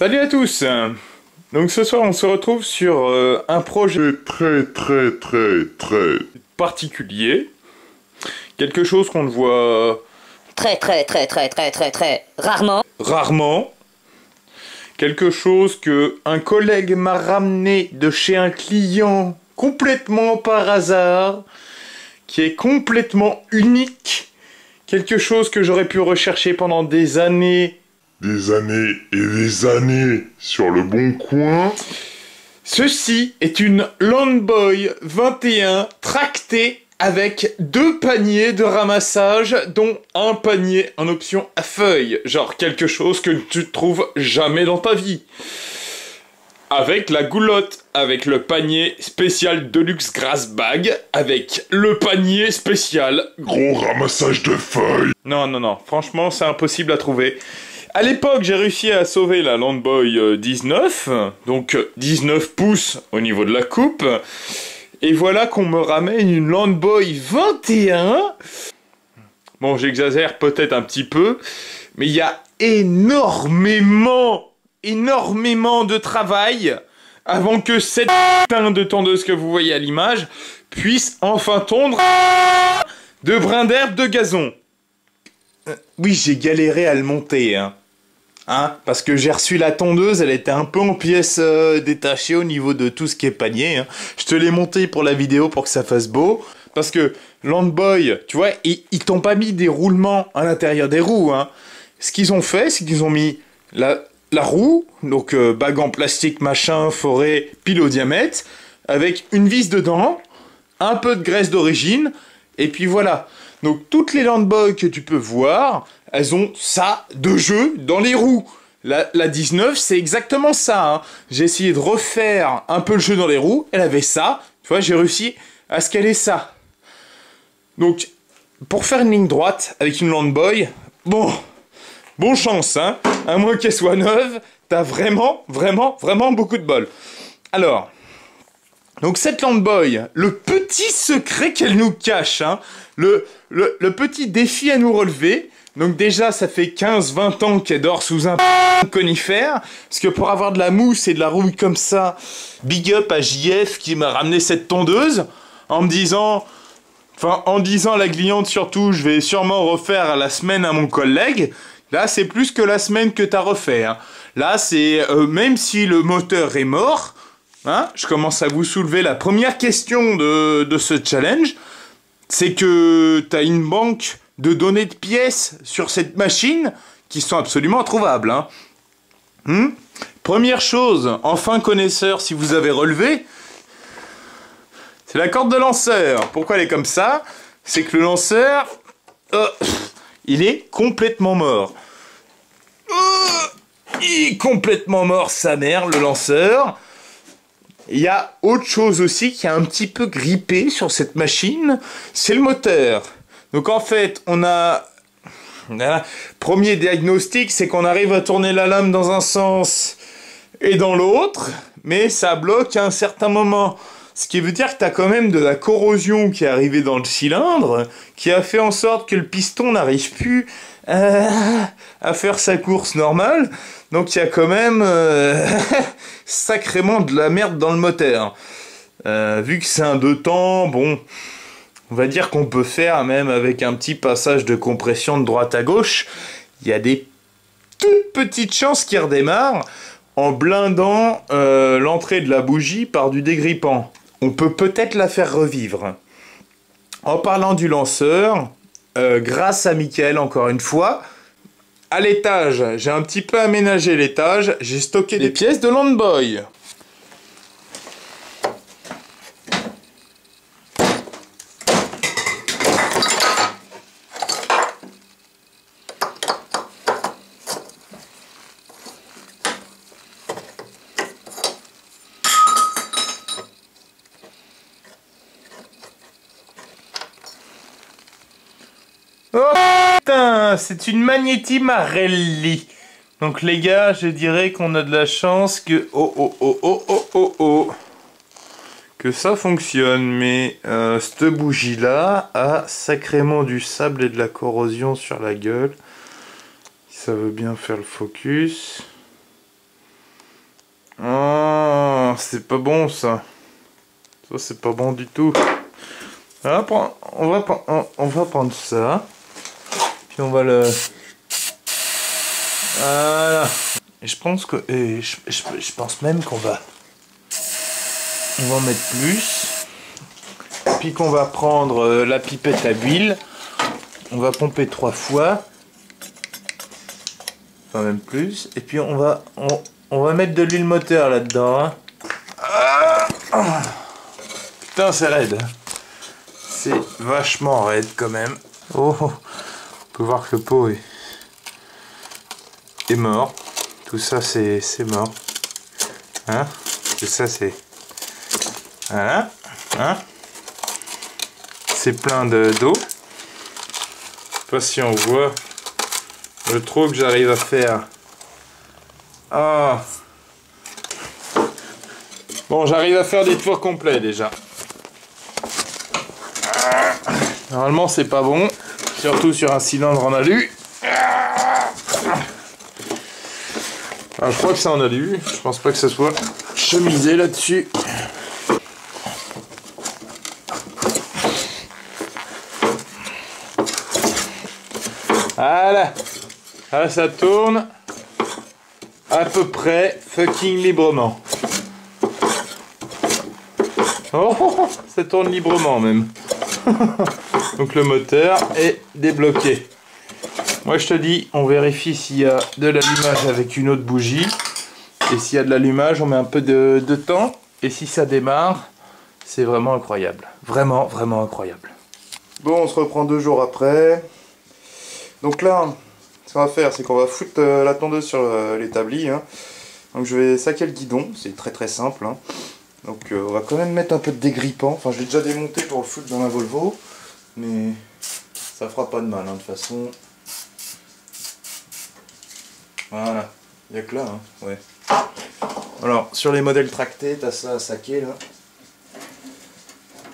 Salut à tous. Donc ce soir on se retrouve sur un projet Très particulier. Quelque chose qu'on ne voit Très rarement. Quelque chose que un collègue m'a ramené de chez un client complètement par hasard, qui est complètement unique. Quelque chose que j'aurais pu rechercher pendant des années. Des années et des années sur le bon coin. Ceci est une Landboy 21 tractée avec 2 paniers de ramassage, dont un panier en option à feuilles. Genre quelque chose que tu ne trouves jamais dans ta vie. Avec la goulotte, avec le panier spécial Deluxe Grass Bag, avec le panier spécial Gros ramassage de feuilles. Non, franchement c'est impossible à trouver. À l'époque, j'ai réussi à sauver la Landboy 19, donc 19 pouces au niveau de la coupe. Et voilà qu'on me ramène une Landboy 21. Bon, j'exagère peut-être un petit peu, mais il y a énormément de travail avant que cette putain de tondeuse que vous voyez à l'image puisse enfin tondre de brins d'herbe de gazon. Oui, j'ai galéré à le monter, parce que j'ai reçu la tondeuse, elle était un peu en pièces détachées au niveau de tout ce qui est panier. Je te l'ai monté pour la vidéo pour que ça fasse beau. Parce que Landboy, tu vois, ils t'ont pas mis des roulements à l'intérieur des roues. Ce qu'ils ont fait, c'est qu'ils ont mis la roue, donc bague en plastique, machin, forêt, pile au diamètre, avec une vis dedans, un peu de graisse d'origine, et puis voilà. Donc toutes les Landboy que tu peux voir, elles ont ça de jeu dans les roues. La 19, c'est exactement ça. J'ai essayé de refaire un peu le jeu dans les roues, elle avait ça. Tu vois, j'ai réussi à ce qu'elle ait ça. Donc, pour faire une ligne droite avec une Landboy, bon chance, à moins qu'elle soit neuve, t'as vraiment beaucoup de bol. Alors, donc cette Landboy, le petit secret qu'elle nous cache, le petit défi à nous relever. Donc déjà, ça fait 15-20 ans qu'elle dort sous un conifère, parce que pour avoir de la mousse et de la rouille comme ça, big up à JF qui m'a ramené cette tondeuse, en disant à la cliente surtout, je vais sûrement refaire la semaine à mon collègue. Là, c'est plus que la semaine que t'as refait. Là, c'est même si le moteur est mort, je commence à vous soulever la première question de ce challenge, c'est que t'as une banque de données de pièces sur cette machine qui sont absolument introuvables. Première chose, enfin connaisseur, si vous avez relevé, c'est la corde de lanceur. Pourquoi elle est comme ça? C'est que le lanceur, il est complètement mort. Il est complètement mort, sa mère, le lanceur. Il y a autre chose aussi qui a un petit peu grippé sur cette machine, c'est le moteur. Donc en fait, premier diagnostic, c'est qu'on arrive à tourner la lame dans un sens et dans l'autre, mais ça bloque à un certain moment. Ce qui veut dire que tu as quand même de la corrosion qui est arrivée dans le cylindre, qui a fait en sorte que le piston n'arrive plus à faire sa course normale. Donc il y a quand même sacrément de la merde dans le moteur. Vu que c'est un 2 temps, bon, on va dire qu'on peut faire même avec un petit passage de compression de droite à gauche. Il y a des toutes petites chances qu'il redémarre en blindant l'entrée de la bougie par du dégrippant. On peut peut-être la faire revivre. En parlant du lanceur, grâce à Mickaël encore une fois, à l'étage, j'ai un petit peu aménagé l'étage, j'ai stocké des pièces de Landboy. Oh putain, c'est une Magneti Marelli. Donc les gars, je dirais qu'on a de la chance que... que ça fonctionne, mais cette bougie-là a sacrément du sable et de la corrosion sur la gueule. Si ça veut bien faire le focus. Ah, c'est pas bon ça. Ça c'est pas bon du tout. Alors, on va prendre ça. Puis on va le... Voilà. Et je pense que... Et je pense même qu'on va... On va en mettre plus. Puis qu'on va prendre la pipette à huile. On va pomper 3 fois. Enfin même plus. Et puis on va mettre de l'huile moteur là-dedans. Hein. Putain c'est raide. C'est vachement raide quand même. Oh, on peut voir que le pot est mort. Tout ça c'est mort. Hein? Tout ça c'est... Voilà. Hein? C'est plein d'eau. Je sais pas si on voit le trou que j'arrive à faire. Ah. Bon, j'arrive à faire des tours complets déjà. Normalement, c'est pas bon. Surtout sur un cylindre en alu. Alors, je crois que c'est en alu. Je pense pas que ça soit chemisé là-dessus. Voilà. Là, ça tourne à peu près fucking librement. Oh, ça tourne librement même. Donc le moteur est débloqué. Moi je te dis, on vérifie s'il y a de l'allumage avec une autre bougie. Et s'il y a de l'allumage, on met un peu de temps. Et si ça démarre, c'est vraiment incroyable. Vraiment, vraiment incroyable. Bon, on se reprend 2 jours après. Donc là, ce qu'on va faire, c'est qu'on va foutre la tondeuse sur l'établi. Hein. Donc je vais saquer le guidon, c'est très très simple. Hein. Donc on va quand même mettre un peu de dégrippant. Enfin, je l'ai déjà démonté pour le foutre dans la Volvo. Mais ça fera pas de mal, hein, de toute façon. Voilà, il n'y a que là, hein. Ouais. Alors, sur les modèles tractés, t'as ça à saquer là.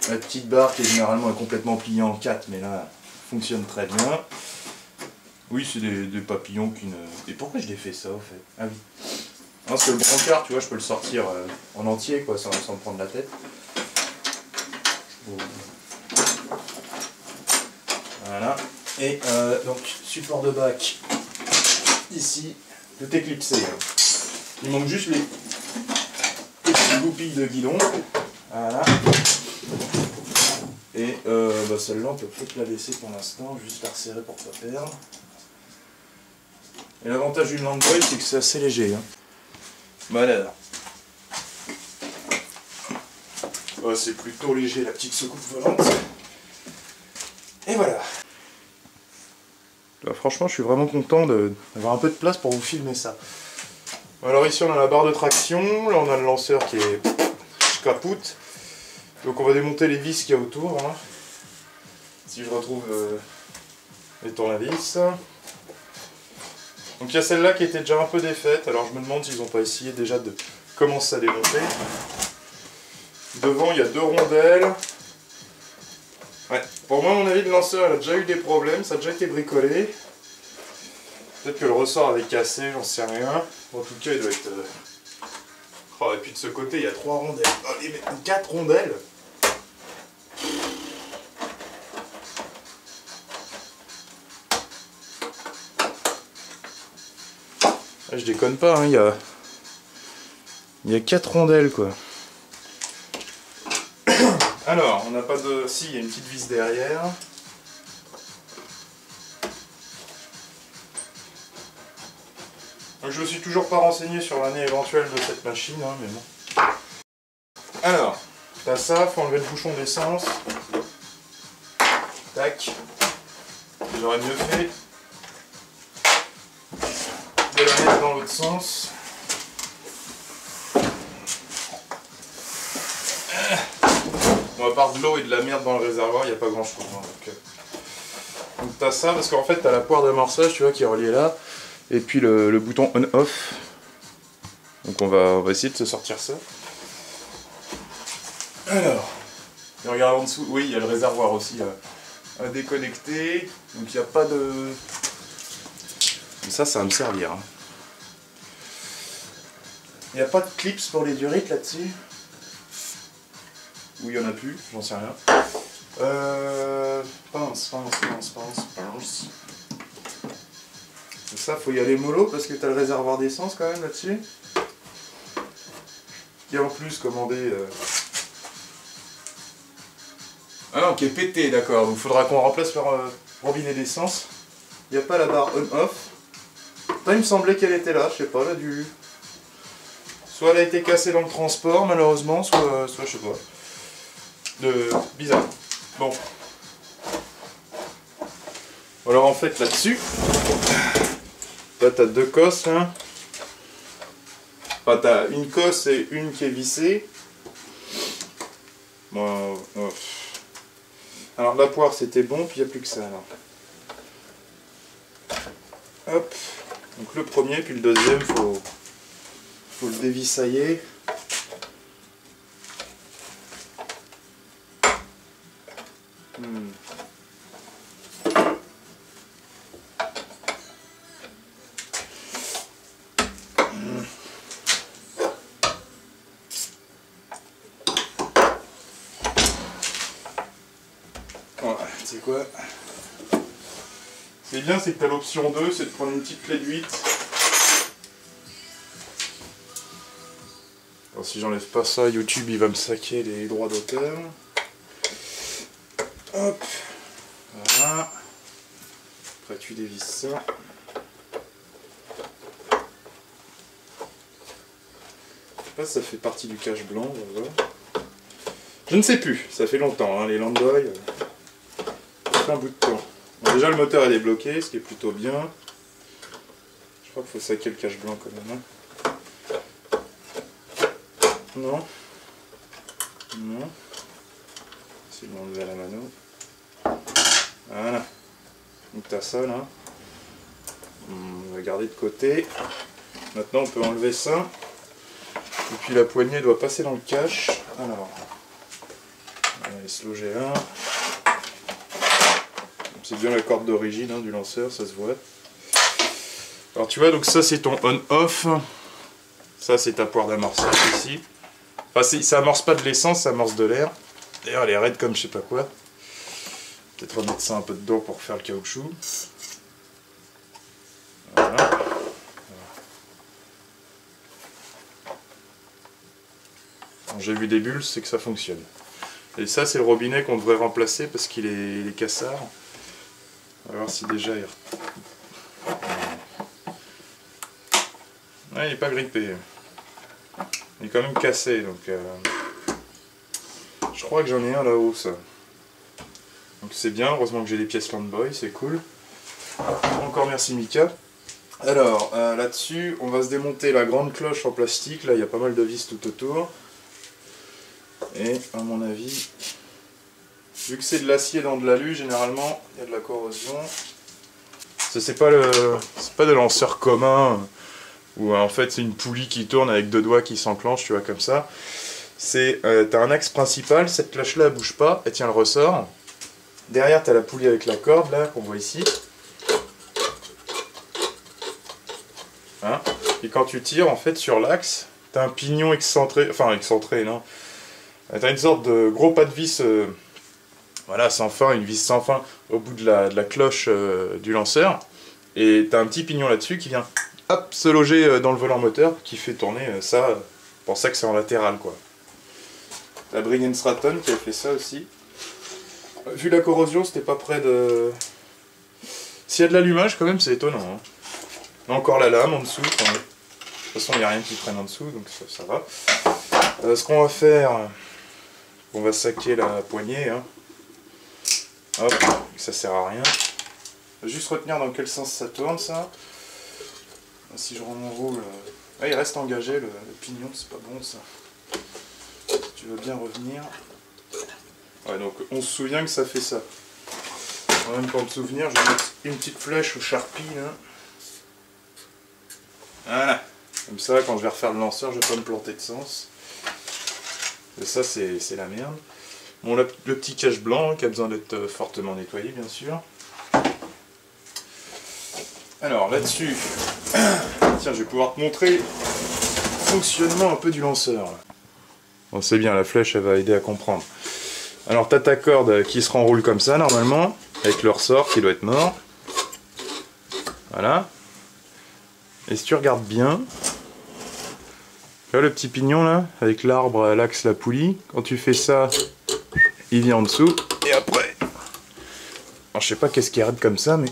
La petite barre qui est généralement complètement pliée en 4, mais là, fonctionne très bien. Oui, c'est des papillons qui ne... Et pourquoi je l'ai fait ça, au fait? Ah oui. Parce que le brancard, tu vois, je peux le sortir en entier, quoi, sans me prendre la tête. Voilà. Et donc, support de bac, ici, tout est clipsé. Il manque juste les petites goupilles de guidon. Voilà. Et bah celle-là, on peut peut-être la laisser pour l'instant, juste la resserrer pour pas perdre. Et l'avantage d'une Landboy, c'est que c'est assez léger. Hein. Voilà. Oh, c'est plutôt léger la petite secoupe volante. Et voilà. Là, franchement, je suis vraiment content d'avoir un peu de place pour vous filmer ça. Alors ici, on a la barre de traction. Là, on a le lanceur qui est capoute. Donc on va démonter les vis qu'il y a autour. Hein. Si je retrouve les tournevis. Donc il y a celle-là qui était déjà un peu défaite, alors je me demande s'ils n'ont pas essayé déjà de commencer à démonter. Devant il y a 2 rondelles. Ouais, pour moi à mon avis le lanceur il a déjà eu des problèmes, ça a déjà été bricolé. Peut-être que le ressort avait cassé, j'en sais rien. En tout cas il doit être... Oh, et puis de ce côté il y a 3 rondelles. Oh, 4 rondelles. Ah, je déconne pas, hein, il y a 4 rondelles quoi. Alors, on n'a pas de... Si, il y a une petite vis derrière. Donc, je me suis toujours pas renseigné sur l'année éventuelle de cette machine, hein, mais bon. Alors, t'as ça, faut enlever le bouchon d'essence. Tac. J'aurais mieux fait de la mettre dans l'autre sens. Bon, à part de l'eau et de la merde dans le réservoir, il n'y a pas grand chose. Hein, donc t'as ça, parce qu'en fait t'as la poire d'amorçage, tu vois, qui est reliée là. Et puis le bouton on-off. Donc on va essayer de se sortir ça. Alors, et regarde en dessous, oui, il y a le réservoir aussi à déconnecter. Donc il n'y a pas de... Ça va me servir. Hein. Il n'y a pas de clips pour les durites là-dessus. Ou il n'y en a plus, j'en sais rien. Pince. Ça, faut y aller mollo parce que t'as le réservoir d'essence quand même là-dessus. Qui est en plus commandé. Ah non, qui est pété, d'accord. Donc faudra qu'on remplace leur robinet d'essence. Il n'y a pas la barre on-off. Il me semblait qu'elle était là, je sais pas, elle a dû. Soit elle a été cassée dans le transport, malheureusement, soit je sais pas. Bizarre. Bon. Alors en fait, là-dessus, là t'as deux cosses, hein. Enfin, t'as une cosse et une qui est vissée. Bon, alors la poire c'était bon, puis il n'y a plus que ça alors. Hop. Donc le premier, puis le deuxième, faut le dévissailler. Voilà, tu sais quoi? Ce qui est bien, c'est que tu as l'option 2, c'est de prendre une petite clé de 8. Alors si j'enlève pas ça, YouTube il va me saquer les droits d'auteur. Hop, voilà. Après tu dévisses ça. Je sais pas si ça fait partie du cache blanc, on va voir. Je ne sais plus, ça fait longtemps, hein, les Landboy, ça fait un bout de temps. Bon, déjà le moteur est débloqué, ce qui est plutôt bien. Je crois qu'il faut saquer le cache blanc quand même. Hein. Non. Non. C'est bon, enlever à la mano. Voilà. Donc t'as ça là. On va garder de côté. Maintenant on peut enlever ça. Et puis la poignée doit passer dans le cache. Alors. On va se loger là. C'est bien la corde d'origine hein, du lanceur, ça se voit. Alors tu vois, donc ça c'est ton on-off. Ça c'est ta poire d'amorçage ici. Enfin ça amorce pas de l'essence, ça amorce de l'air. D'ailleurs elle est raide comme je sais pas quoi. Peut-être remettre ça un peu dedans pour faire le caoutchouc. Voilà. Quand j'ai vu des bulles, c'est que ça fonctionne. Et ça c'est le robinet qu'on devrait remplacer parce qu'il est cassard. On va voir si déjà il... Ouais, il n'est pas grippé. Il est quand même cassé, donc... Je crois que j'en ai un là-haut, ça. Donc c'est bien, heureusement que j'ai des pièces Landboy, c'est cool. Encore merci Mika. Alors, là-dessus, on va se démonter la grande cloche en plastique. Là, il y a pas mal de vis tout autour. Et, à mon avis... Vu que c'est de l'acier dans de l'alu, généralement, il y a de la corrosion. C'est pas des lanceurs communs, où en fait c'est une poulie qui tourne avec deux doigts qui s'enclenchent, tu vois, comme ça. T'as un axe principal, cette cloche-là, elle bouge pas, elle tient le ressort. Derrière, t'as la poulie avec la corde, là, qu'on voit ici. Hein, et quand tu tires, en fait, sur l'axe, t'as un pignon excentré, enfin excentré, non. T'as une sorte de gros pas de vis... Voilà, sans fin, une vis sans fin au bout de la cloche du lanceur. Et tu as un petit pignon là-dessus qui vient hop, se loger dans le volant moteur qui fait tourner ça. C'est pour ça que c'est en latéral, quoi. La Briggs & Stratton qui a fait ça aussi. Vu la corrosion, c'était pas près de... S'il y a de l'allumage, quand même, c'est étonnant. Hein. Encore la lame en dessous. Enfin, de toute façon, il n'y a rien qui traîne en dessous, donc ça va. Ce qu'on va faire, on va saquer la poignée. Hein. Hop, ça sert à rien. Juste retenir dans quel sens ça tourne, ça. Si je renroule... Ah, il reste engagé, le pignon, c'est pas bon, ça. Si tu veux bien revenir... Ouais, donc on se souvient que ça fait ça. En même temps de souvenir, je vais mettre une petite flèche au Sharpie, là. Voilà. Comme ça, quand je vais refaire le lanceur, je vais pas me planter de sens. Et ça, c'est la merde. Bon, le petit cache blanc qui a besoin d'être fortement nettoyé, bien sûr. Alors, là-dessus, tiens, je vais pouvoir te montrer fonctionnement un peu du lanceur. Là. Bon, c'est bien, la flèche, elle va aider à comprendre. Alors, t'as ta corde qui se renroule comme ça, normalement, avec le ressort qui doit être mort. Voilà. Et si tu regardes bien, là, le petit pignon, là, avec l'arbre à l'axe, la poulie, quand tu fais ça, il vient en dessous, et après... Alors, je sais pas qu'est-ce qui arrête comme ça, mais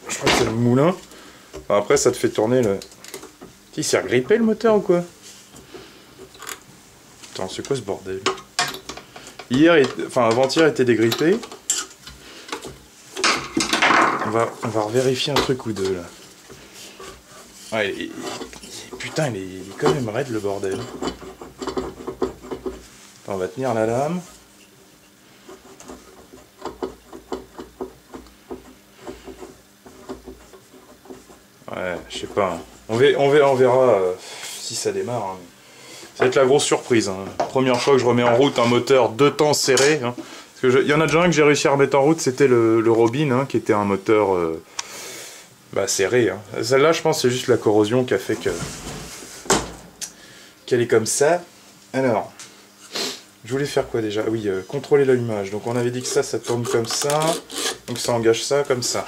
je crois que c'est le moulin. Enfin, après, ça te fait tourner le... Il s'est agrippé, le moteur, ou quoi? Attends, c'est quoi ce bordel? Hier, enfin avant-hier, était dégrippé. On va revérifier un truc ou deux là. Ouais, putain, il est quand même raide le bordel. Attends, on va tenir la lame. Ouais, je sais pas. On verra si ça démarre. Hein. Ça va être la grosse surprise. Hein. Première fois que je remets en route un moteur 2 temps serré. Hein. Parce que y en a déjà un que j'ai réussi à remettre en route, c'était le Robin, hein, qui était un moteur serré. Hein. Celle-là, je pense, c'est juste la corrosion qui a fait qu'elle est comme ça. Alors, je voulais faire quoi déjà? Oui, contrôler l'allumage. Donc on avait dit que ça tourne comme ça. Donc ça engage ça comme ça.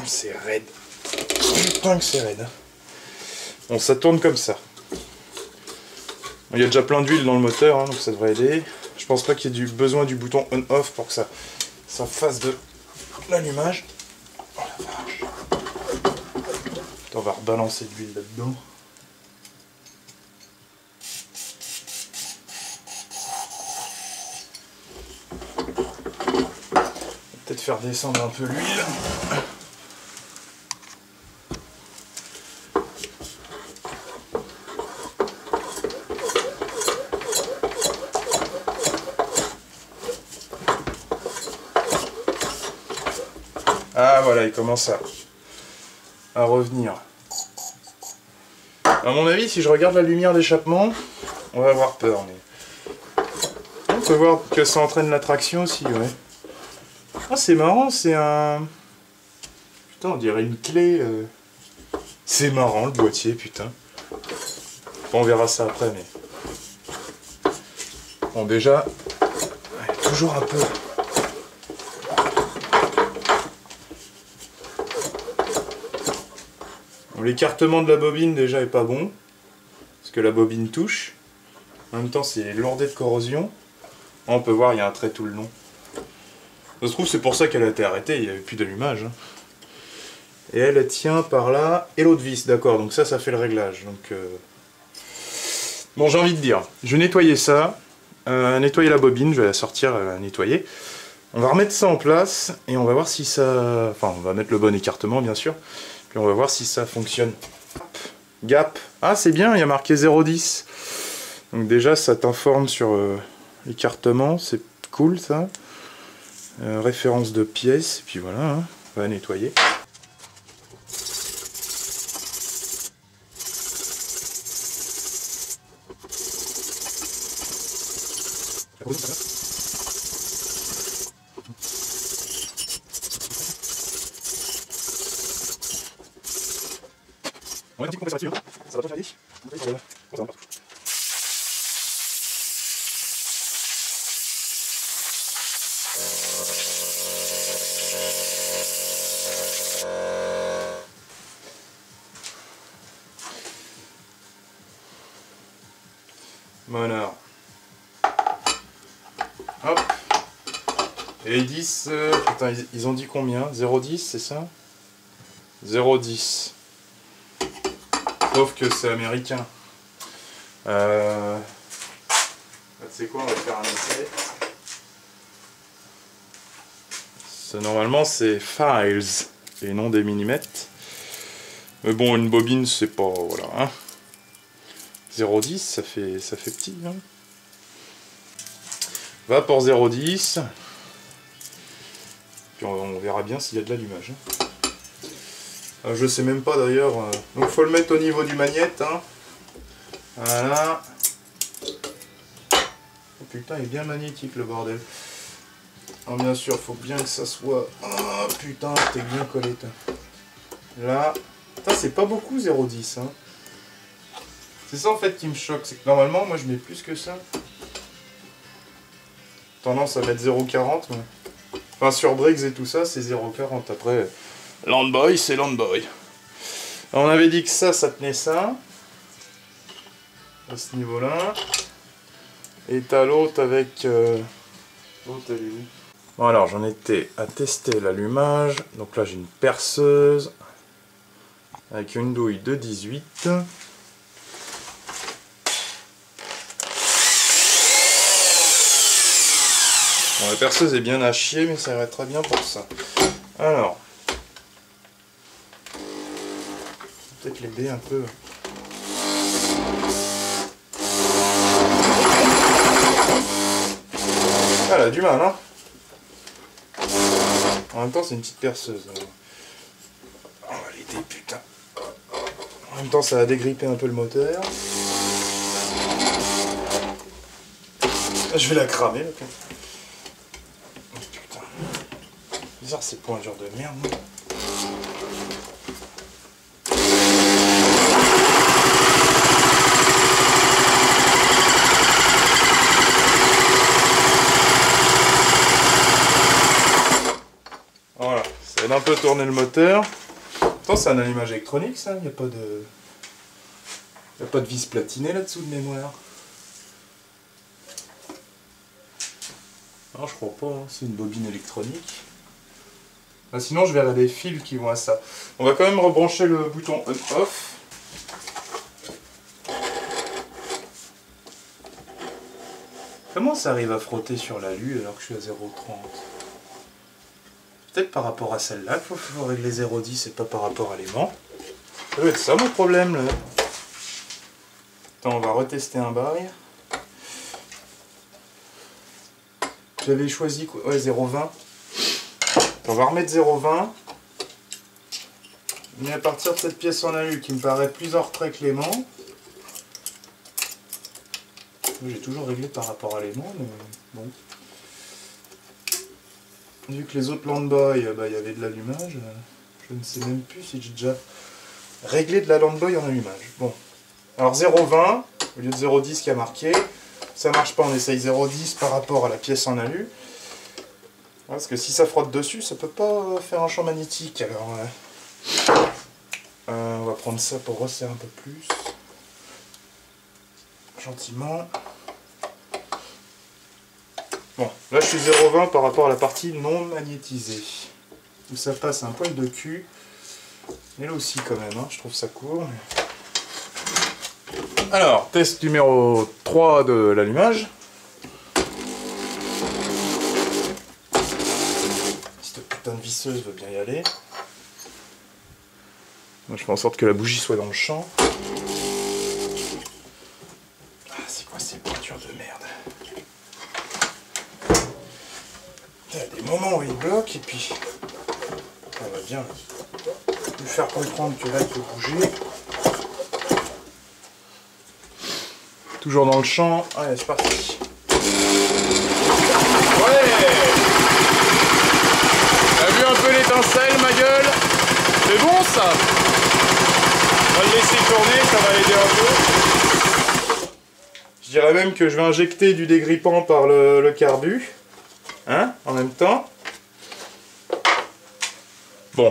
C'est raide. Putain que c'est raide. Hein. Bon, ça tourne comme ça. Il y a déjà plein d'huile dans le moteur, hein, donc ça devrait aider. Je pense pas qu'il y ait besoin du bouton on-off pour que ça fasse de l'allumage. Oh la vache. Attends, on va rebalancer de l'huile là-dedans. Peut-être faire descendre un peu l'huile. Ah voilà, il commence à revenir. À mon avis, si je regarde la lumière d'échappement, on va avoir peur. Mais... on peut voir que ça entraîne la traction aussi, ouais. Ah, c'est marrant, c'est un... Putain, on dirait une clé. C'est marrant, le boîtier, putain. Bon, on verra ça après, mais... Bon, déjà, ouais, toujours un peu... L'écartement de la bobine déjà est pas bon, parce que la bobine touche. En même temps c'est lourdé de corrosion. On peut voir il y a un trait tout le long. Ça se trouve c'est pour ça qu'elle a été arrêtée, il n'y avait plus d'allumage. Et elle tient par là, et l'autre vis, d'accord, donc ça fait le réglage. Donc, bon, j'ai envie de dire, je vais nettoyer ça, nettoyer la bobine, je vais la sortir, la nettoyer. On va remettre ça en place, et on va voir si ça... Enfin, on va mettre le bon écartement bien sûr. Puis on va voir si ça fonctionne. Gap. Ah, c'est bien, il y a marqué 0,10. Donc déjà, ça t'informe sur l'écartement. C'est cool, ça. Référence de pièces. Et puis voilà, hein, on va nettoyer. On va un petit coup là-dessus, hein. Ça va pas faire ça va partout. Voilà. Hop. Et ils disent... putain, ils ont dit combien? 0,10, c'est ça? 0,10. Sauf que c'est américain. C'est quoi, on va faire un essai. Normalement c'est files et non des millimètres. Mais bon, une bobine c'est pas... voilà. Hein. 0,10 ça fait petit. Hein. Va pour 0,10. Puis on verra bien s'il y a de l'allumage. Hein. Je sais même pas d'ailleurs. Donc faut le mettre au niveau du magnète. Hein. Voilà. Oh putain, il est bien magnétique le bordel. Alors bien sûr, faut bien que ça soit... oh putain, t'es bien collé. Là. Putain, c'est pas beaucoup 0,10. Hein. C'est ça en fait qui me choque, c'est que normalement moi je mets plus que ça. Tendance à mettre 0,40 mais... Enfin sur Briggs et tout ça c'est 0,40. Après, Landboy c'est Landboy. On avait dit que ça tenait ça. À ce niveau-là. Et t'as l'autre avec... L'autre elle est où? Bon alors j'en étais à tester l'allumage. Donc là j'ai une perceuse. Avec une douille de 18. Bon, la perceuse est bien à chier, mais ça irait très bien pour ça. Alors. Peut-être l'aider un peu. Ah, elle a du mal, hein. En même temps, c'est une petite perceuse. On va l'aider, putain. En même temps, ça va dégripper un peu le moteur. Je vais la cramer, là. Oh, putain. Bizarre, ces pointures de merde. Non. Voilà, ça aide un peu tourner le moteur. Pourtant, c'est un allumage électronique, ça. Il n'y a pas de... Il n'y a pas de vis platinée là-dessous de mémoire. Non, je crois pas, hein. C'est une bobine électronique. Ah, sinon, je verrai des fils qui vont à ça. On va quand même rebrancher le bouton on-off. Comment ça arrive à frotter sur l'alu alors que je suis à 0,30? Peut-être par rapport à celle-là qu'il faut régler 0,10 et pas par rapport à l'aimant. Ça doit être ça mon problème là. Attends, on va retester un bail. J'avais choisi quoi? Ouais, 0,20. On va remettre 0,20. Mais à partir de cette pièce en alu qui me paraît plus en retrait que l'aimant. J'ai toujours réglé par rapport à l'aimant, mais bon. Vu que les autres Landboy, il y avait de l'allumage, je ne sais même plus si j'ai déjà réglé de la Landboy en allumage. Bon, alors 0,20 au lieu de 0,10 qui a marqué. Ça marche pas, on essaye 0,10 par rapport à la pièce en alu. Parce que si ça frotte dessus, ça peut pas faire un champ magnétique. Alors, on va prendre ça pour resserrer un peu plus. Gentiment. Bon, là je suis 0,20 par rapport à la partie non magnétisée. Où ça passe un poil de cul. Et là aussi quand même, hein, je trouve ça court. Alors, test numéro 3 de l'allumage. Cette putain de visseuse veut bien y aller. Moi je fais en sorte que la bougie soit dans le champ. Ah, c'est quoi ces pointures de merde? Il y a des moments où il bloque et puis on va bien lui faire comprendre que là il peut bouger. Toujours dans le champ. Allez, c'est parti. Ouais! T'as vu un peu l'étincelle, ma gueule? C'est bon ça? On va le laisser tourner, ça va aider un peu. Je dirais même que je vais injecter du dégrippant par le carbu. Hein? En même temps. Bon.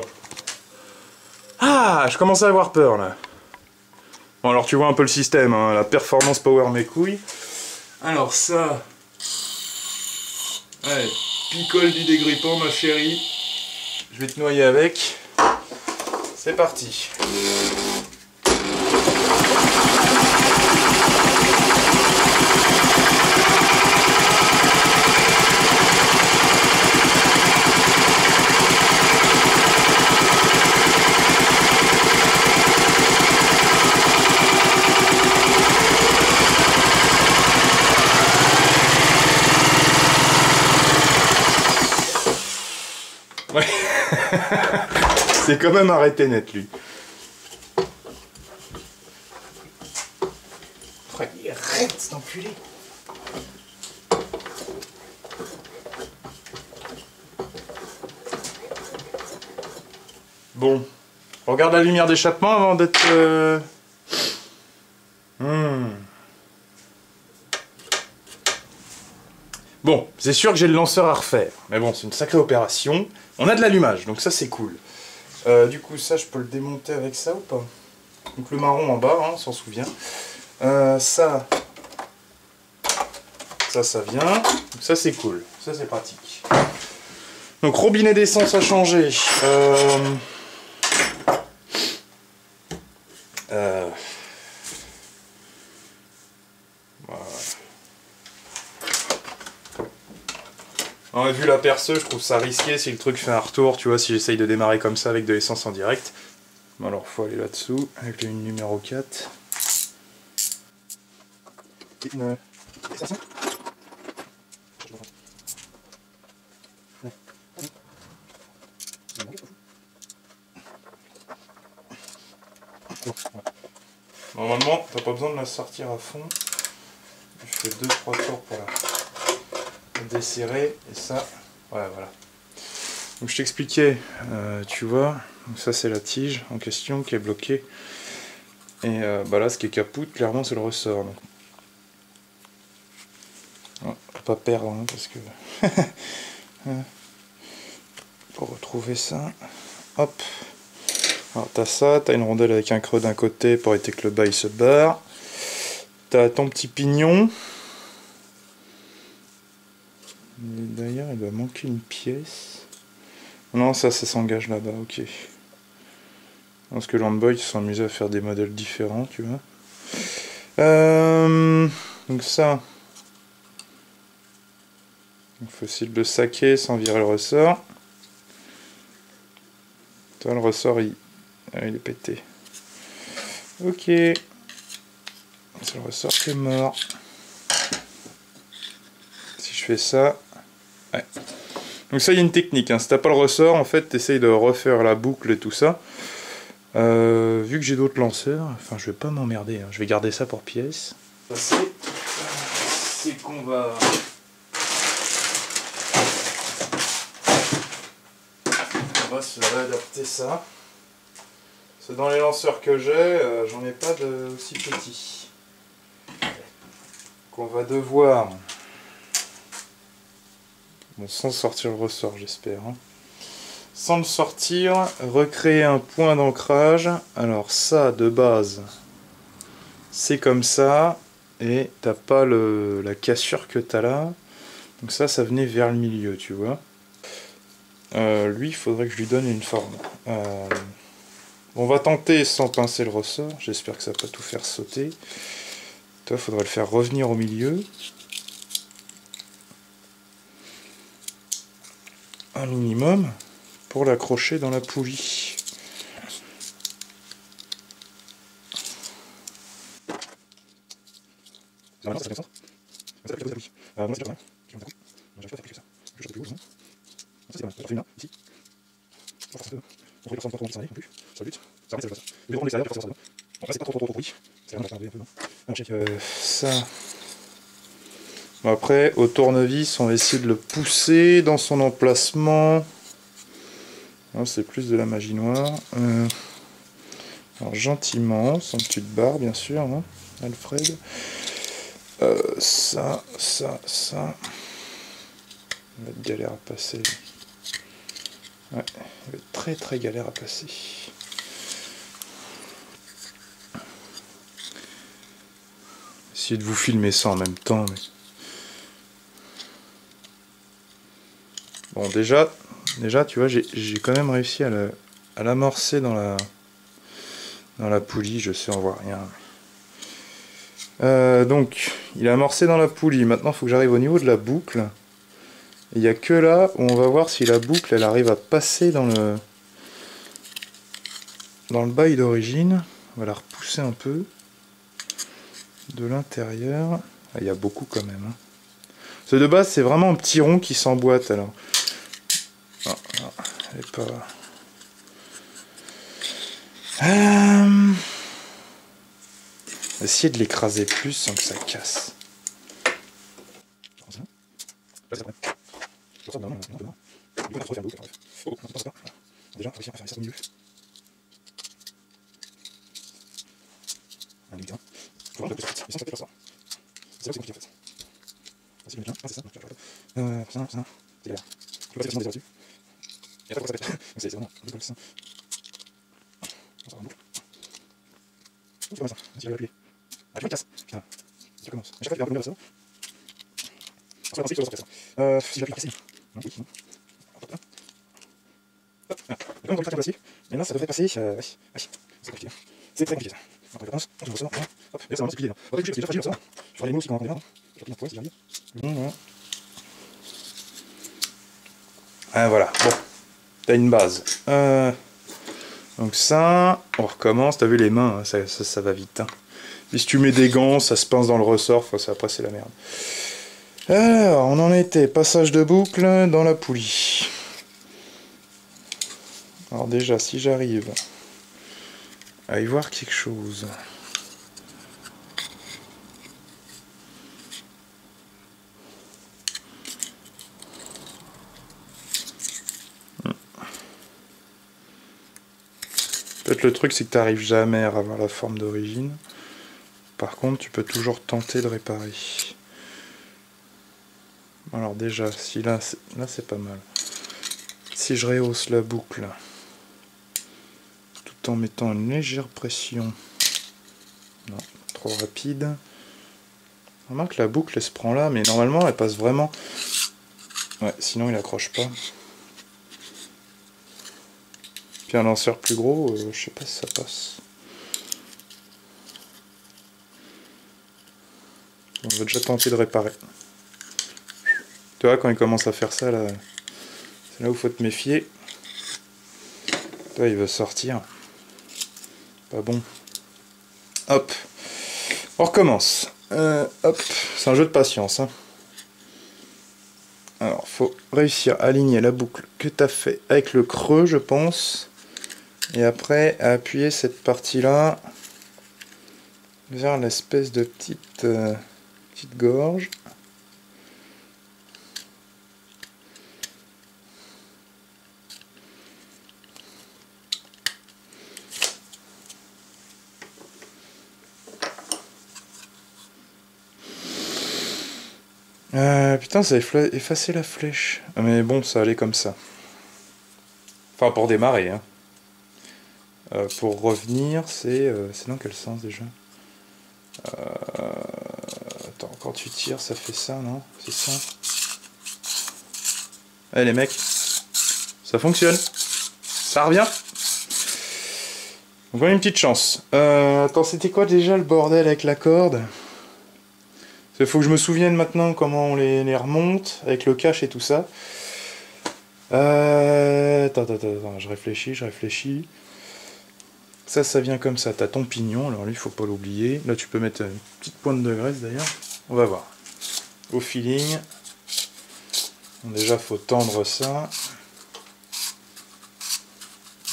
Ah, je commence à avoir peur là. Bon, alors tu vois un peu le système, hein, la performance power mes couilles. Alors ça... Allez, picole du dégrippant ma chérie. Je vais te noyer avec. C'est parti. Ouais. C'est quand même arrêté net lui. Ouais, il est raide cet enculé. Bon. On regarde la lumière d'échappement avant d'être Bon, c'est sûr que j'ai le lanceur à refaire. Mais bon, c'est une sacrée opération. On a de l'allumage, donc ça c'est cool. Du coup, ça, je peux le démonter avec ça ou pas? Donc le marron en bas, hein, on s'en souvient. Ça vient. Donc ça c'est cool. Ça c'est pratique. Donc robinet d'essence à changer. Voilà. Vu la perceuse, je trouve ça risqué si le truc fait un retour, tu vois, si j'essaye de démarrer comme ça avec de l'essence en direct. Bon, alors faut aller là-dessous, avec le numéro 4. Normalement, t'as pas besoin de la sortir à fond. Je fais 2-3 tours pour la desserrer, et ça, ouais, voilà. Donc je t'expliquais, tu vois, donc ça c'est la tige en question qui est bloquée. Et bah là, ce qui est capoute, clairement, c'est le ressort. Donc. Oh, pas perdre, hein, parce que... pour retrouver ça, hop. Alors t'as ça, t'as une rondelle avec un creux d'un côté pour éviter que le bas il se barre. T'as ton petit pignon. D'ailleurs, il doit manquer une pièce. Non, ça s'engage là-bas, ok. Parce que Landboy se sont amusés à faire des modèles différents, tu vois. Donc ça. Il faut essayer de le saquer sans virer le ressort. Toi, le ressort, il est pété. Ok. C'est le ressort qui est mort. Si je fais ça... Ouais. Donc ça, il y a une technique. Hein. Si t'as pas le ressort, en fait, t'essayes de refaire la boucle et tout ça. Vu que j'ai d'autres lanceurs, enfin, je vais pas m'emmerder. Hein. Je vais garder ça pour pièce. C'est qu'on va... On va se réadapter ça. Parce que dans les lanceurs que j'ai, j'en ai pas de aussi petits. Qu'on va devoir... Bon, sans sortir le ressort, j'espère. Hein. Sans le sortir, recréer un point d'ancrage. Alors ça, de base, c'est comme ça. Et t'as pas la cassure que t'as là. Donc ça venait vers le milieu, tu vois. Lui, il faudrait que je lui donne une forme. On va tenter sans pincer le ressort. J'espère que ça va pas tout faire sauter. Toi, il faudrait le faire revenir au milieu. Un minimum pour l'accrocher dans la poulie. Ça. Bon, après, au tournevis, on va essayer de le pousser dans son emplacement. C'est plus de la magie noire. Alors gentiment, sans que tu te barres, bien sûr, hein, Alfred. Ça. Il va être galère à passer. Ouais, il va être très très galère à passer. Essayez de vous filmer ça en même temps. Mais... Bon, déjà, tu vois, j'ai quand même réussi à l'amorcer dans la poulie. Je sais, on voit rien. Donc, il est amorcé dans la poulie. Maintenant, il faut que j'arrive au niveau de la boucle. Il n'y a que là où on va voir si la boucle, elle arrive à passer dans le bail d'origine. On va la repousser un peu de l'intérieur. Ah, il y a beaucoup quand même. Hein. Ce de base, c'est vraiment un petit rond qui s'emboîte. Alors, non, elle est pas... Essayer de l'écraser plus sans que ça casse. Déjà, réussir à faire ça au milieu. Faut voir, mais sans faire ça. C'est là que c'est compliqué en fait. C'est bien, c'est ça. C'est galère. Tu peux passer facilement des heures dessus. Et après, ça pète. Donc c'est vraiment un peu comme ça. Ça va en boucle. C'est comme ça. Si j'arrive à appuyer. Ah, tu vois, il casse. Putain. Si tu recommences. À chaque fois, tu vas un peu mieux ça. On se va lancer sur le sortir ça. Si j'appuie casser. Non, oui, non. Hop là. Hop. Ah. Et comme on craque un peu là-dessus. Et là, ça devrait passer. Ouais. C'est compliqué. C'est très compliqué ça. Après, je recommence. On ouvre ça. Hop. Et là, c'est vraiment plié là. On va réfléchir parce qu'il est déjà fragile ça. Je ferai les mots aussi quand on va en prendre. Je vais appuyer un point si j'arrive. Ah voilà, bon, t'as une base. Donc ça, on recommence, t'as vu les mains, hein, ça va vite. Hein. Et si tu mets des gants, ça se pince dans le ressort, enfin, après c'est la merde. Alors, on en était, passage de boucle dans la poulie. Alors déjà, si j'arrive à y voir quelque chose... Peut-être le truc, c'est que tu n'arrives jamais à avoir la forme d'origine. Par contre, tu peux toujours tenter de réparer. Alors déjà, si là c'est pas mal. Si je rehausse la boucle, tout en mettant une légère pression. Non, trop rapide. Remarque, la boucle, elle se prend là, mais normalement, elle passe vraiment... Ouais, sinon, il accroche pas. Puis un lanceur plus gros, je sais pas si ça passe. On va déjà tenter de réparer. Tu vois, quand il commence à faire ça, là, c'est là où il faut te méfier. Là, il veut sortir. Pas bon. Hop. On recommence. Hop. C'est un jeu de patience. Hein. Alors, faut réussir à aligner la boucle que tu as fait avec le creux, je pense. Et après, à appuyer cette partie-là vers l'espèce de petite gorge. Putain, ça a effacé la flèche. Mais bon, ça allait comme ça. Enfin, pour démarrer. Hein. Pour revenir, c'est dans quel sens déjà? Attends, quand tu tires, ça fait ça, non? C'est ça? Allez les mecs, ça fonctionne. Ça revient. Donc on a une petite chance. Attends, c'était quoi déjà le bordel avec la corde? Il faut que je me souvienne maintenant comment on les remonte, avec le cache et tout ça. Attends, je réfléchis. Ça vient comme ça, t'as ton pignon, alors lui, faut pas l'oublier. Là, tu peux mettre une petite pointe de graisse d'ailleurs. On va voir. Au feeling. Déjà, faut tendre ça.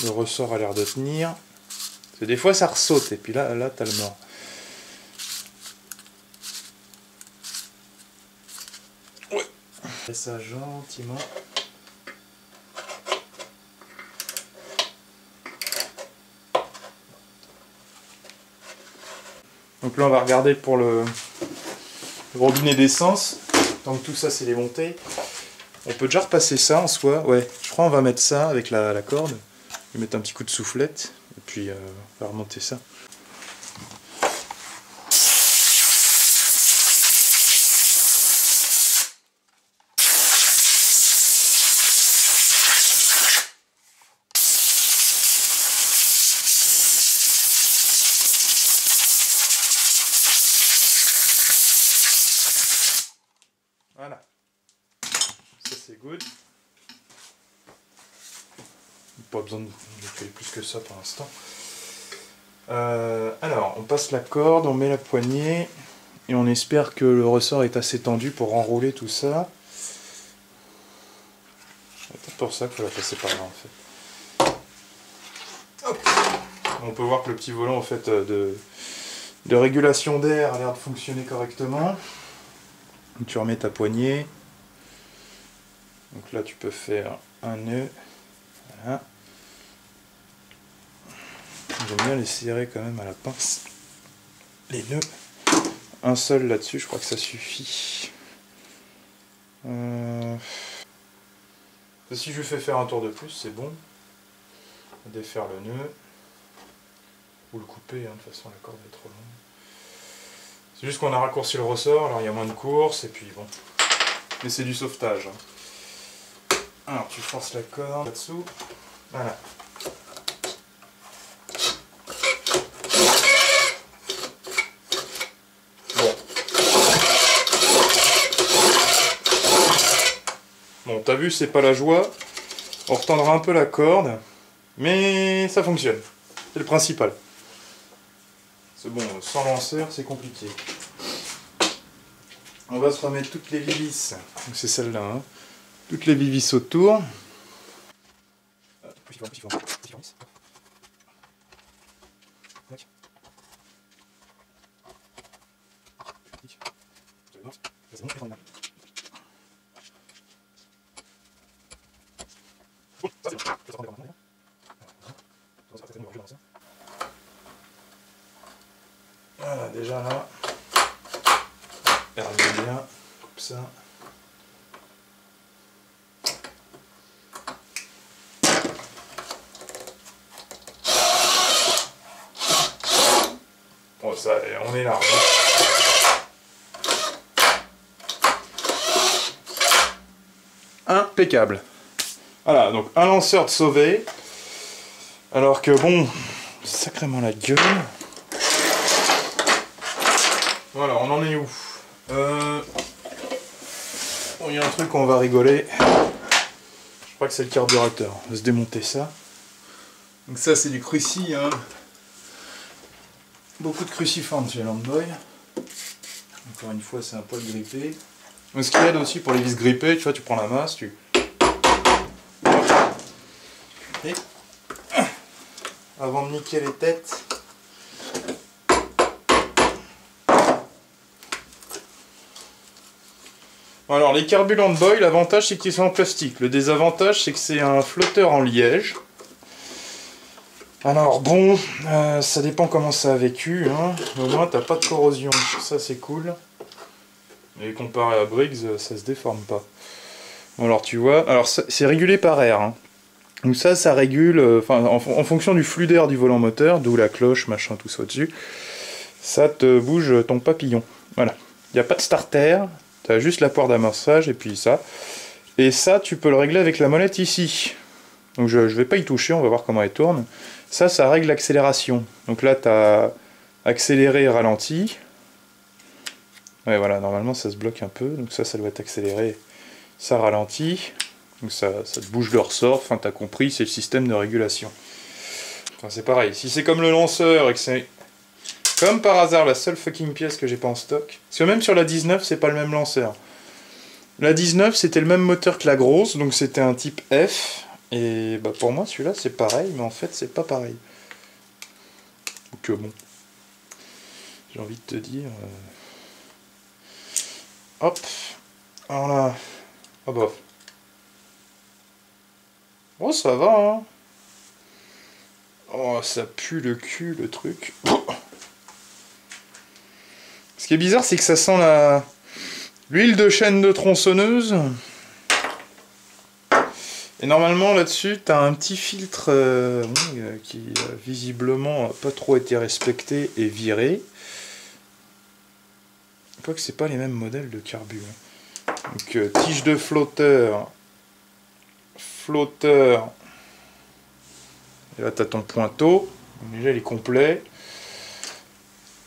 Le ressort a l'air de tenir. Parce que des fois, ça ressaute, et puis là t'as le mort. Ouais. Fais ça gentiment. Donc là on va regarder pour le robinet d'essence. Tant que tout ça c'est démonté. On peut déjà repasser ça en soi. Ouais, je crois on va mettre ça avec la corde. Je vais mettre un petit coup de soufflette. Et puis on va remonter ça. Voilà. Ça c'est good. Pas besoin de faire plus que ça pour l'instant. Alors, on passe la corde, on met la poignée et on espère que le ressort est assez tendu pour enrouler tout ça. C'est peut-être pour ça qu'il faut la passer par là en fait. Hop. On peut voir que le petit volant en fait de régulation d'air a l'air de fonctionner correctement. Donc, tu remets ta poignée. Donc là tu peux faire un nœud. Voilà. J'aime bien les serrer quand même à la pince. Les nœuds. un seul là-dessus, je crois que ça suffit. Si je lui fais faire un tour de plus, c'est bon. Défaire le nœud. Ou le couper, hein, de toute façon la corde est trop longue. C'est juste qu'on a raccourci le ressort, alors il y a moins de courses, et puis bon. Mais c'est du sauvetage. Hein. Alors tu forces la corde là-dessous. Voilà. Bon, t'as vu, c'est pas la joie. On retendra un peu la corde, mais ça fonctionne. C'est le principal. C'est bon, sans lanceur, c'est compliqué. On va se remettre toutes les vis. Donc c'est celle-là, hein. Toutes les vis autour. Voilà, déjà là, ferme bien, comme ça. Bon, ça, on est là. Impeccable. Voilà, donc un lanceur de sauvé. Alors que bon, sacrément la gueule. Voilà, on en est où? Bon, il y a un truc on va rigoler. Je crois que c'est le carburateur. On va se démonter ça. Donc ça c'est du cruci, hein. Beaucoup de cruciformes chez Landboy. Encore une fois c'est un poil grippé. Mais ce qui aide aussi pour les vis grippées, tu vois, tu prends la masse, tu... Et... avant de niquer les têtes. Alors les carbus Landboy, l'avantage c'est qu'ils sont en plastique. Le désavantage c'est que c'est un flotteur en liège. Alors bon, ça dépend comment ça a vécu, hein. Au moins t'as pas de corrosion, ça c'est cool. Et comparé à Briggs, ça se déforme pas. Bon alors tu vois, alors c'est régulé par air, hein. Donc ça régule, en fonction du flux d'air du volant moteur, d'où la cloche, machin, tout ça au-dessus, ça te bouge ton papillon. Voilà. Il n'y a pas de starter, tu as juste la poire d'amorçage et puis ça. Et ça, tu peux le régler avec la molette ici. Donc je vais pas y toucher, on va voir comment elle tourne. Ça règle l'accélération. Donc là, tu as accéléré et ralenti. Ouais, voilà, normalement ça se bloque un peu, donc ça doit être accéléré, ça ralentit. Donc ça te bouge le ressort, enfin t'as compris, c'est le système de régulation. Enfin c'est pareil, si c'est comme le lanceur et que c'est comme par hasard la seule fucking pièce que j'ai pas en stock, parce que même sur la 19 c'est pas le même lanceur. La 19 c'était le même moteur que la grosse, donc c'était un type F, et bah pour moi celui-là c'est pareil, mais en fait c'est pas pareil. Donc bon, j'ai envie de te dire... Hop, alors là, oh bah... Oh, ça va, hein. Oh, ça pue le cul, le truc. Ce qui est bizarre, c'est que ça sent l'huile de chêne de tronçonneuse. Et normalement, là-dessus, t'as un petit filtre qui, visiblement, n'a pas trop été respecté et viré. Quoique, c'est pas les mêmes modèles de carbu. Donc, tige de flotteur. Et là tu as ton pointeau, donc déjà il est complet.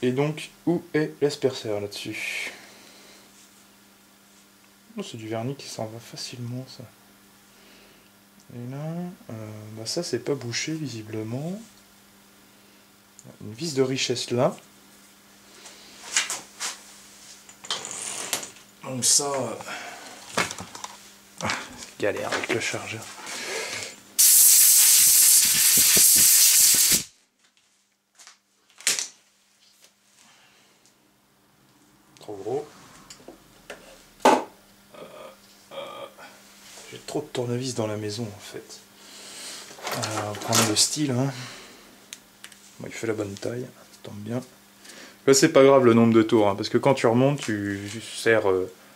Et donc où est l'asperceur là-dessus? Oh, c'est du vernis qui s'en va facilement ça. Et là, bah ça c'est pas bouché visiblement. Une vis de richesse là. Donc ça... galère avec le chargeur. Trop gros. J'ai trop de tournevis dans la maison en fait. On va prendre le style. Hein. Bon, il fait la bonne taille, ça tombe bien. Là, c'est pas grave le nombre de tours, hein, parce que quand tu remontes, tu serres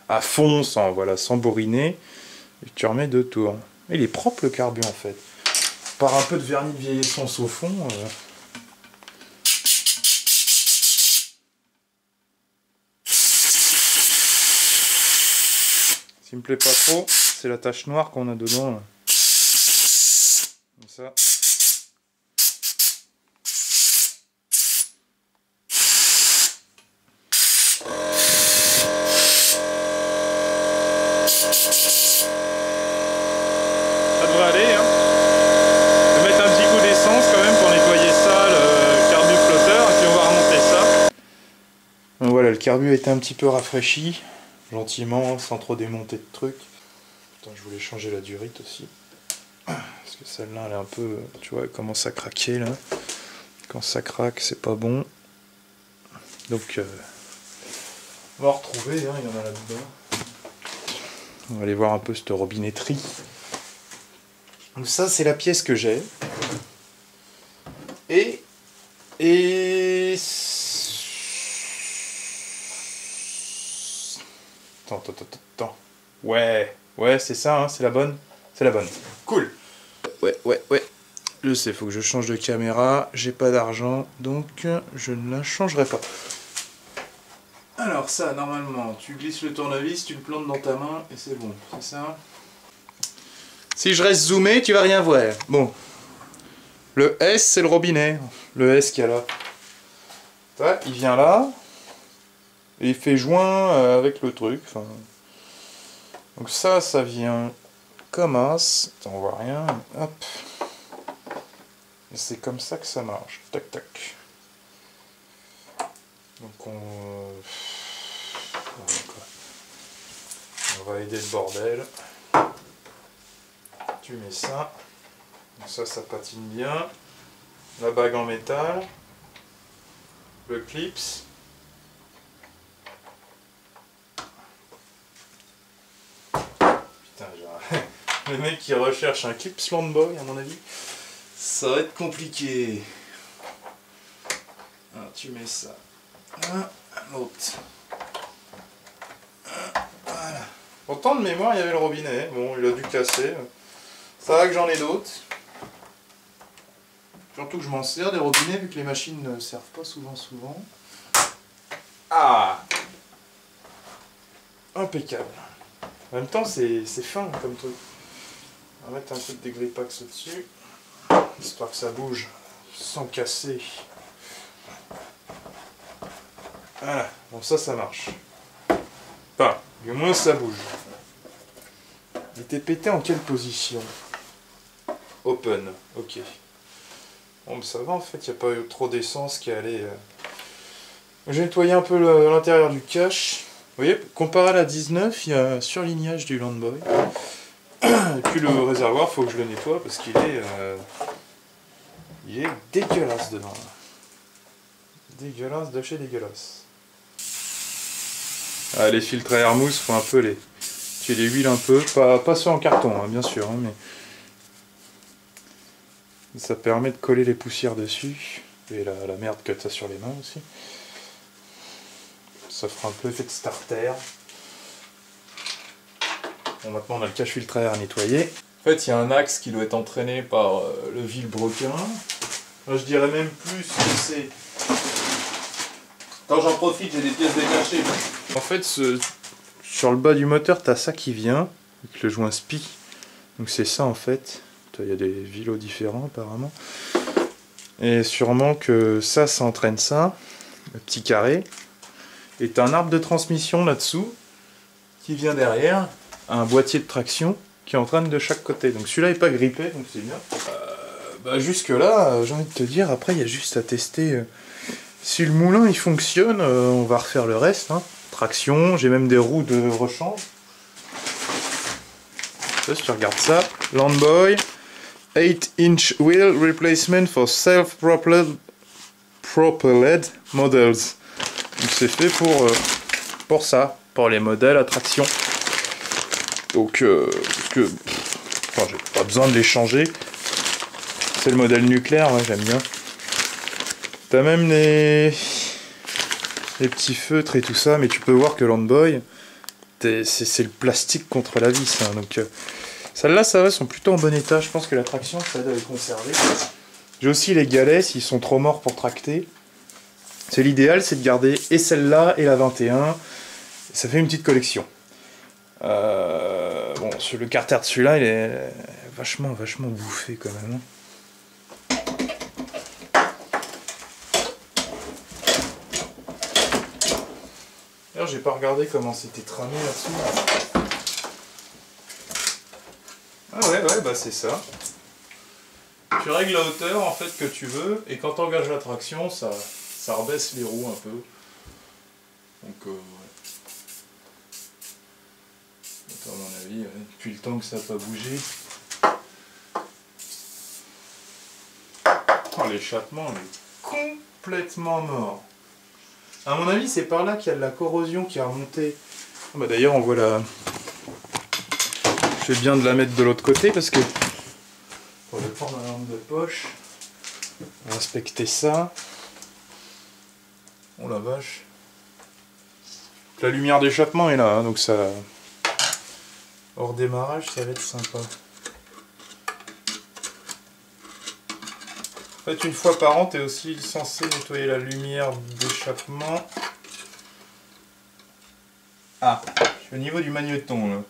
à fond, sans, voilà, sans bourriner, et tu remets 2 tours. Et il est propre le carbu en fait. Par un peu de vernis de vieillissance au fond. Ce qui me plaît pas trop, c'est la tache noire qu'on a dedans. Là. Comme ça. Ça devrait aller, hein. Je vais mettre un petit coup d'essence quand même pour nettoyer ça, le carbu flotteur, et puis on va remonter ça. Donc voilà, le carbu a été un petit peu rafraîchi, gentiment, sans trop démonter de trucs. Putain, je voulais changer la durite aussi. Parce que celle-là, elle est un peu, tu vois, elle commence à craquer là. Quand ça craque, c'est pas bon. Donc, on va retrouver, hein, il y en a là-dedans. On va aller voir un peu cette robinetterie. Donc ça, c'est la pièce que j'ai. Et... Attends. Ouais, c'est ça, hein, c'est la bonne. C'est la bonne. Cool. Ouais. Je sais, faut que je change de caméra. J'ai pas d'argent, donc je ne la changerai pas. Alors ça, normalement, tu glisses le tournevis, tu le plantes dans ta main et c'est bon, c'est ça? Si je reste zoomé, tu vas rien voir. Bon. Le S, c'est le robinet. Le S qu'il y a là. Ça, il vient là. Et il fait joint avec le truc. Enfin... Donc ça vient comme as. Attends, on voit rien. Hop. Et c'est comme ça que ça marche. Tac, tac. Donc on va aider le bordel. Tu mets ça. Donc ça patine bien. La bague en métal. Le clips. Putain, j'ai le mec qui recherche un clips Landboy à mon avis. Ça va être compliqué. Alors, tu mets ça. L'autre. Voilà. Pourtant de mémoire il y avait le robinet. Bon, il a dû casser. Ça va que j'en ai d'autres. Surtout que je m'en sers des robinets vu que les machines ne servent pas souvent. Ah, impeccable. En même temps c'est fin comme truc. On va mettre un peu de dégrippax au-dessus. Histoire que ça bouge sans casser. Voilà, bon ça marche. Enfin, du moins ça bouge. Il était pété en quelle position? Open, ok. Bon, ça va en fait, il n'y a pas eu trop d'essence qui allait... J'ai nettoyé un peu l'intérieur du cache. Vous voyez, comparé à la 19, il y a un surlignage du Landboy. Et puis le réservoir, il faut que je le nettoie parce qu'il est... il est dégueulasse dedans. Dégueulasse de chez dégueulasse. Ah, les filtres à air mousse, faut un peu les... Tu les huiles un peu, pas ceux en carton, hein, bien sûr, hein, mais... Ça permet de coller les poussières dessus. Et la merde que tu as sur les mains aussi. Ça fera un peu effet de starter. Bon, maintenant on a le cache filtre à air à nettoyer. En fait, il y a un axe qui doit être entraîné par le vilebrequin. Moi, je dirais même plus que c'est... Quand j'en profite, j'ai des pièces détachées. En fait, sur le bas du moteur, tu as ça qui vient, avec le joint SPI. Donc c'est ça en fait. Il y a des vilos différents apparemment. Et sûrement que ça entraîne ça, le petit carré. Et tu as un arbre de transmission là-dessous, qui vient derrière, un boîtier de traction qui entraîne de chaque côté. Donc celui-là n'est pas grippé, donc c'est bien. Jusque là, j'ai envie de te dire, après il y a juste à tester si le moulin il fonctionne, on va refaire le reste. Hein. Traction, j'ai même des roues de rechange. Ça, si tu regardes ça, Landboy. 8-inch wheel replacement for self-propelled models. Donc c'est fait pour ça, pour les modèles à traction. Donc parce que j'ai pas besoin de les changer. C'est le modèle nucléaire, ouais, j'aime bien. T'as même les les petits feutres et tout ça, mais tu peux voir que Landboy, c'est le plastique contre la vis. Hein, donc celles-là, ça va, sont plutôt en bon état. Je pense que la traction, ça aide à les conserver. J'ai aussi les galets, s'ils sont trop morts pour tracter. C'est l'idéal, c'est de garder et celle-là et la 21. Ça fait une petite collection. Bon, le carter de celui-là, il est vachement bouffé quand même. D'ailleurs, j'ai pas regardé comment c'était tramé là-dessous. Ah ouais, bah c'est ça. Tu règles la hauteur en fait que tu veux, et quand tu engages la traction, ça rebaisse les roues un peu. Donc, ouais. À mon avis, depuis le temps que ça n'a pas bougé. Oh, l'échappement est complètement mort. À mon avis, c'est par là qu'il y a de la corrosion qui a remonté. Oh, bah d'ailleurs, on voit la... Je fais bien de la mettre de l'autre côté parce que... On va prendre la lampe de poche. On va inspecter ça. Oh la vache. La lumière d'échappement est là, hein, donc ça... Hors démarrage, ça va être sympa. En fait, une fois par an, tu es aussi censé nettoyer la lumière d'échappement. Ah, je suis au niveau du magnéton là.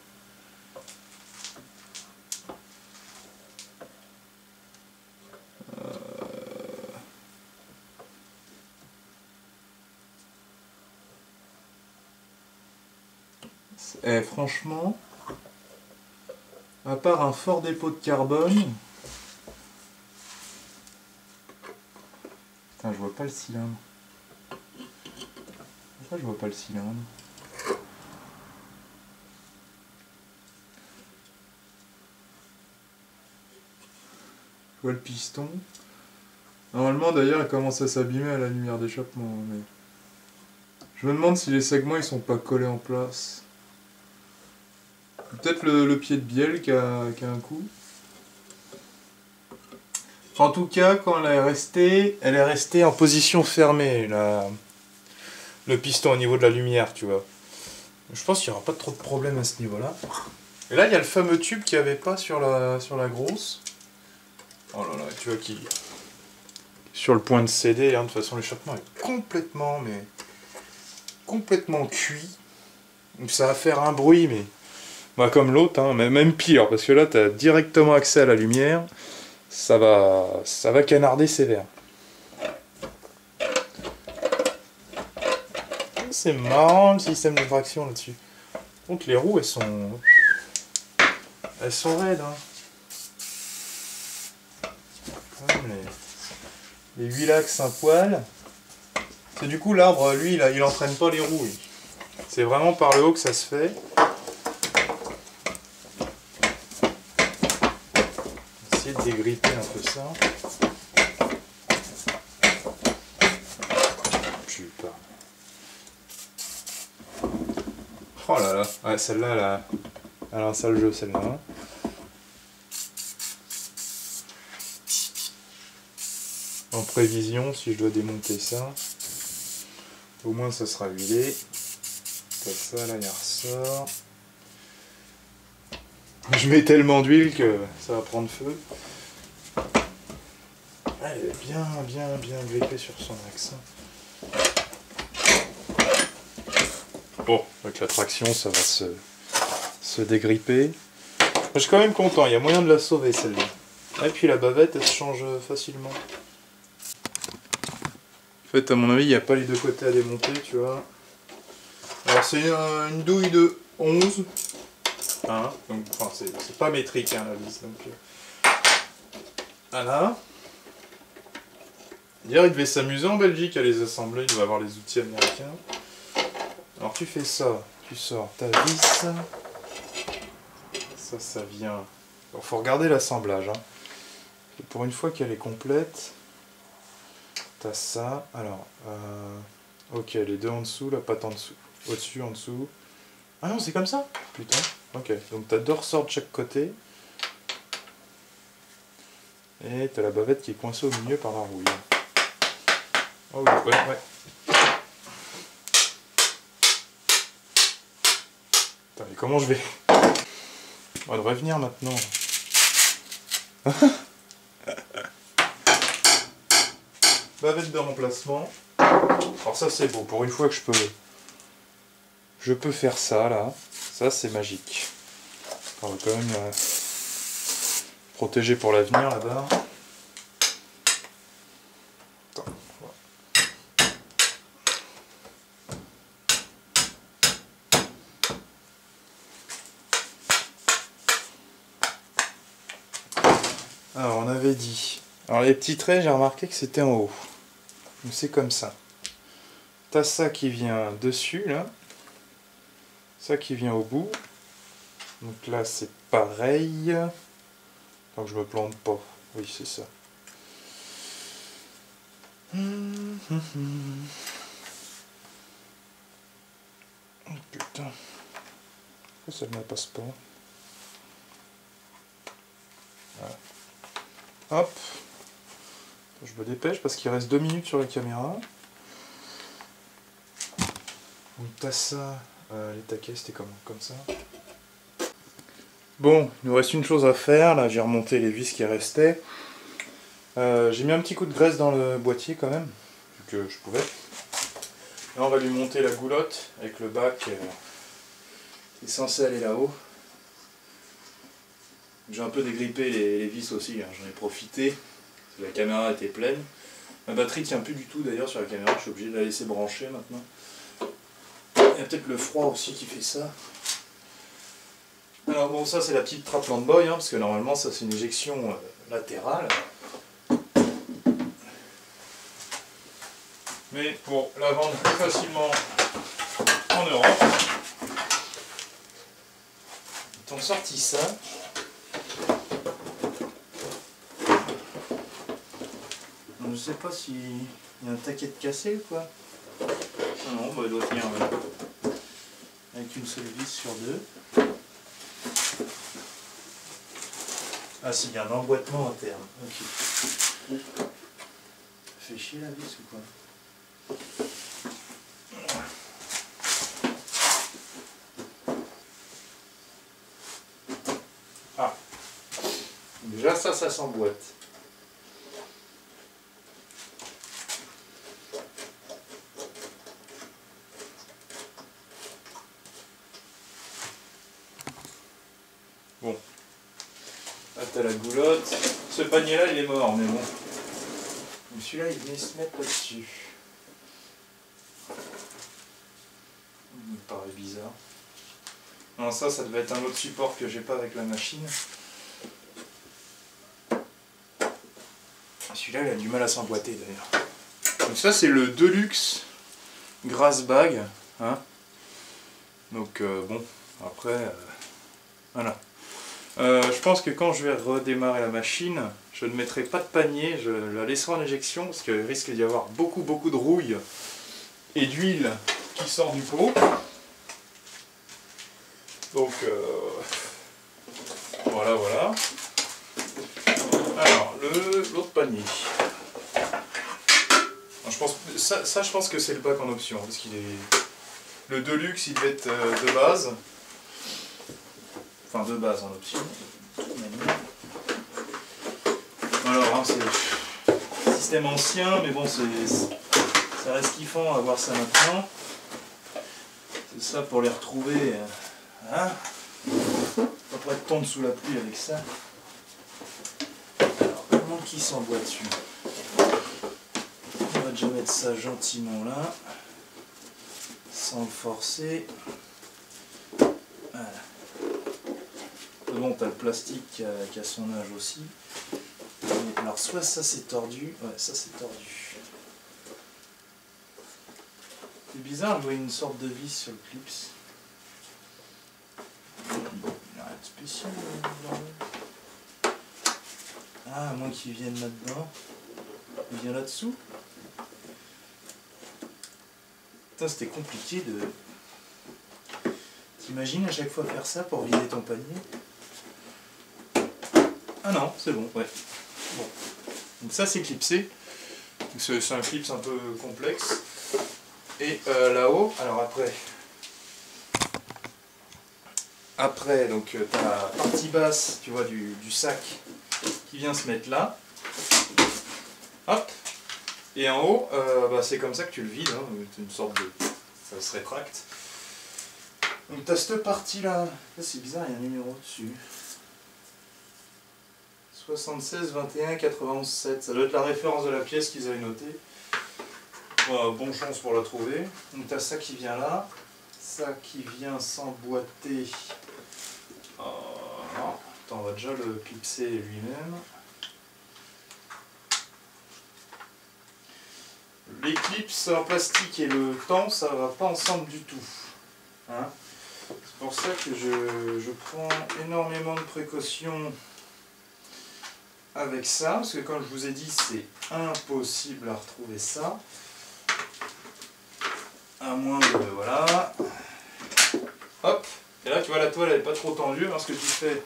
Franchement, à part un fort dépôt de carbone... Putain, je vois pas le cylindre. Pourquoi je vois pas le cylindre? Je vois le piston. Normalement d'ailleurs il commence à s'abîmer à la lumière d'échappement, mais... Je me demande si les segments ils sont pas collés en place. Peut-être le pied de bielle qui a un coup. En tout cas, quand elle est restée en position fermée, le piston au niveau de la lumière, tu vois. Je pense qu'il n'y aura pas trop de problème à ce niveau-là. Et là, il y a le fameux tube qu'il n'y avait pas sur la grosse. Oh là là, tu vois qui... Sur le point de céder, hein, de toute façon, l'échappement est complètement cuit. Donc ça va faire un bruit, mais... Bah, comme l'autre, hein, mais même pire, parce que là, tu as directement accès à la lumière. Ça va canarder sévère. C'est marrant le système de traction là-dessus. Donc les roues, elles sont raides. Hein. Comme les 8 axes un poil. C'est du coup l'arbre, lui, il entraîne pas les roues. C'est vraiment par le haut que ça se fait. De dégripper un peu ça. Putain. Oh là là. Ouais, celle-là, elle a un sale jeu, celle-là. En prévision, si je dois démonter ça, au moins ça sera huilé. Comme ça, là, il ressort. Je mets tellement d'huile que ça va prendre feu. Elle est bien grippée sur son axe. Bon, avec la traction, ça va se dégripper. Je suis quand même content, il y a moyen de la sauver celle-là. Et puis la bavette, elle se change facilement. En fait, à mon avis, il n'y a pas les deux côtés à démonter, tu vois. Alors c'est une douille de 11. Hein, donc, enfin, c'est pas métrique hein, la vis. Donc, voilà. D'ailleurs, il devait s'amuser en Belgique à les assembler, il doit avoir les outils américains. Alors tu fais ça, tu sors ta vis. Ça vient. Il faut regarder l'assemblage. Hein. Pour une fois qu'elle est complète, t'as ça. Alors, ok, les deux en dessous, la patte en dessous. Au-dessus, en dessous. Ah non, c'est comme ça? Putain. Ok, donc t'as deux ressorts de chaque côté. Et t'as la bavette qui est coincée au milieu par la rouille. Oh oui, ouais. Putain, mais comment je vais... On devrait venir maintenant. Bavette de remplacement. Alors ça c'est beau, pour une fois que je peux faire ça là. Ça c'est magique. On va quand même protéger pour l'avenir là-bas. Attends, voilà. Alors on avait dit... Alors les petits traits, j'ai remarqué que c'était en haut. Donc c'est comme ça. T'as ça qui vient dessus là. Ça qui vient au bout. Donc là c'est pareil. Tant que je me plante pas. Oui c'est ça. Oh putain. Pourquoi ça ne me passe pas? Voilà. Hop. Je me dépêche parce qu'il reste 2 minutes sur la caméra. Donc t'as ça. Les taquets c'était comme ça. Bon, il nous reste une chose à faire. Là j'ai remonté les vis qui restaient. J'ai mis un petit coup de graisse dans le boîtier quand même. Vu que je pouvais. Là on va lui monter la goulotte avec le bac qui est censé aller là-haut. J'ai un peu dégrippé les vis aussi, hein. J'en ai profité. La caméra était pleine. Ma batterie tient plus du tout d'ailleurs sur la caméra, je suis obligé de la laisser brancher maintenant. Il y a peut-être le froid aussi qui fait ça. Alors bon, ça c'est la petite trappe Landboy, hein, parce que normalement ça c'est une éjection latérale. Mais pour la vendre plus facilement en Europe, ils t'ont sorti ça. Je sais pas s'il y a un taquet de cassé ou quoi. Ah non, bah, il doit tenir avec une seule vis sur deux. Ah si, il y a un emboîtement interne. Ok. Ça fait chier la vis ou quoi? Ah. Déjà ça s'emboîte. Bon, là t'as la goulotte. Ce panier là il est mort, mais bon. Celui-là il venait se mettre là-dessus. Il me paraît bizarre. Non, ça devait être un autre support que j'ai pas avec la machine. Celui-là il a du mal à s'emboîter d'ailleurs. Donc ça c'est le Deluxe Grass Bag. Hein. Donc bon, après, voilà. Je pense que quand je vais redémarrer la machine, je ne mettrai pas de panier, je la laisserai en éjection parce qu'il risque d'y avoir beaucoup de rouille et d'huile qui sort du pot. Donc voilà. Alors l'autre panier. Alors, je pense ça je pense que c'est le bac en option parce qu'il est le Deluxe il devait être de base. Enfin de base en option. Alors hein, c'est le système ancien mais bon ça reste kiffant à voir ça maintenant. C'est ça pour les retrouver. Hein, pas pour être tombe sous la pluie avec ça. Alors comment qu'il s'emboîte dessus? On va déjà mettre ça gentiment là. Sans le forcer. Voilà. Bon, t'as le plastique qui a son âge aussi. Mais, alors, soit ça c'est tordu, ouais, ça c'est tordu. C'est bizarre, je vois une sorte de vis sur le clips. Bon, il n'y a rien de spécial là. Ah, à moins qu'il vienne là-dedans. Il vient là-dessous. Putain, c'était compliqué de... T'imagines à chaque fois faire ça pour vider ton panier? Ah non, c'est bon, ouais. Bon. Donc ça c'est clipsé. C'est un clips un peu complexe. Et là-haut, alors après, Après, donc t'as la partie basse, tu vois, du sac qui vient se mettre là. Hop. Et en haut, bah, c'est comme ça que tu le vides, hein. C'est une sorte de... ça se rétracte. Donc t'as cette partie là, c'est bizarre, il y a un numéro dessus. 76 21 91 7, ça doit être la référence de la pièce qu'ils avaient notée. Bon, bonne chance pour la trouver. Donc t'as ça qui vient là, ça qui vient s'emboîter. Non, attends, on va déjà le clipser lui-même. Les clips en plastique et le temps, ça va pas ensemble du tout. Hein, c'est pour ça que je prends énormément de précautions avec ça, parce que comme je vous ai dit, c'est impossible à retrouver ça. À moins de... voilà. Hop. Et là, tu vois, la toile, elle n'est pas trop tendue. Alors, ce que tu fais,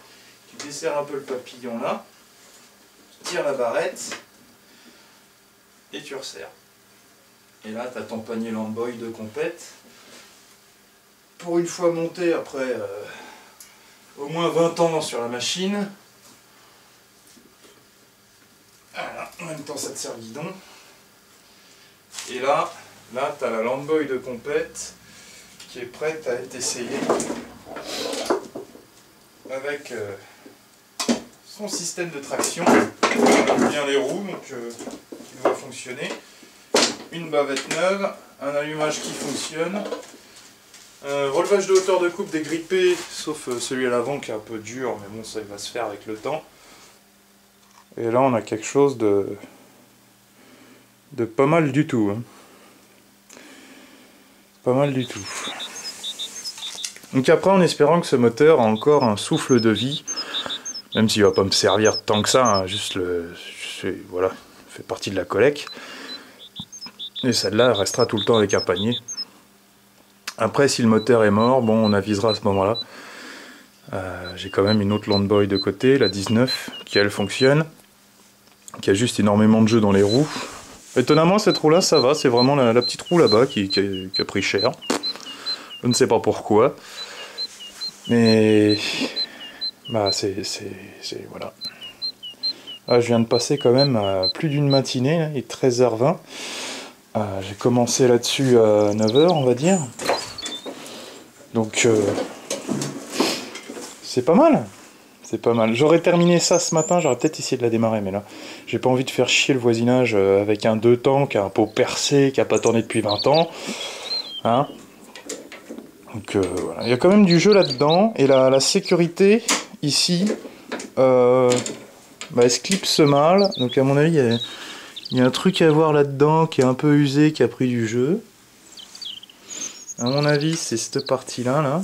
tu desserres un peu le papillon là, tu tires la barrette, et tu resserres. Et là, tu as ton panier Landboy de compète. Pour une fois monté, après au moins 20 ans sur la machine. Voilà, en même temps, ça te sert guidon. Et là tu as la Landboy de compète qui est prête à être essayée avec son système de traction. On a bien les roues, donc qui doit fonctionner. Une bavette neuve, un allumage qui fonctionne, relevage de hauteur de coupe dégrippé, sauf celui à l'avant qui est un peu dur, mais bon, ça il va se faire avec le temps. Et là on a quelque chose de pas mal du tout. Hein. Pas mal du tout. Donc après, en espérant que ce moteur a encore un souffle de vie, même s'il va pas me servir tant que ça, hein, juste voilà, fait partie de la collecte. Et celle-là, elle restera tout le temps avec un panier. Après, si le moteur est mort, bon, on avisera à ce moment-là. J'ai quand même une autre Landboy de côté, la 19, qui elle fonctionne, qui a juste énormément de jeux dans les roues. Étonnamment, cette roue-là, ça va, c'est vraiment la petite roue là-bas qui a pris cher. Je ne sais pas pourquoi. Mais... bah, voilà. Ah, je viens de passer quand même plus d'une matinée, là, il est 13h20. J'ai commencé là-dessus à 9h, on va dire. Donc, c'est pas mal. C'est pas mal. J'aurais terminé ça ce matin, j'aurais peut-être essayé de la démarrer, mais là, j'ai pas envie de faire chier le voisinage avec un 2 temps qui a un pot percé, qui a pas tourné depuis 20 ans. Hein? Donc, voilà. Il y a quand même du jeu là-dedans, et la sécurité, ici, bah, elle se clipse mal. Donc, à mon avis, il y a un truc à voir là-dedans qui est un peu usé, qui a pris du jeu. À mon avis, c'est cette partie-là, là.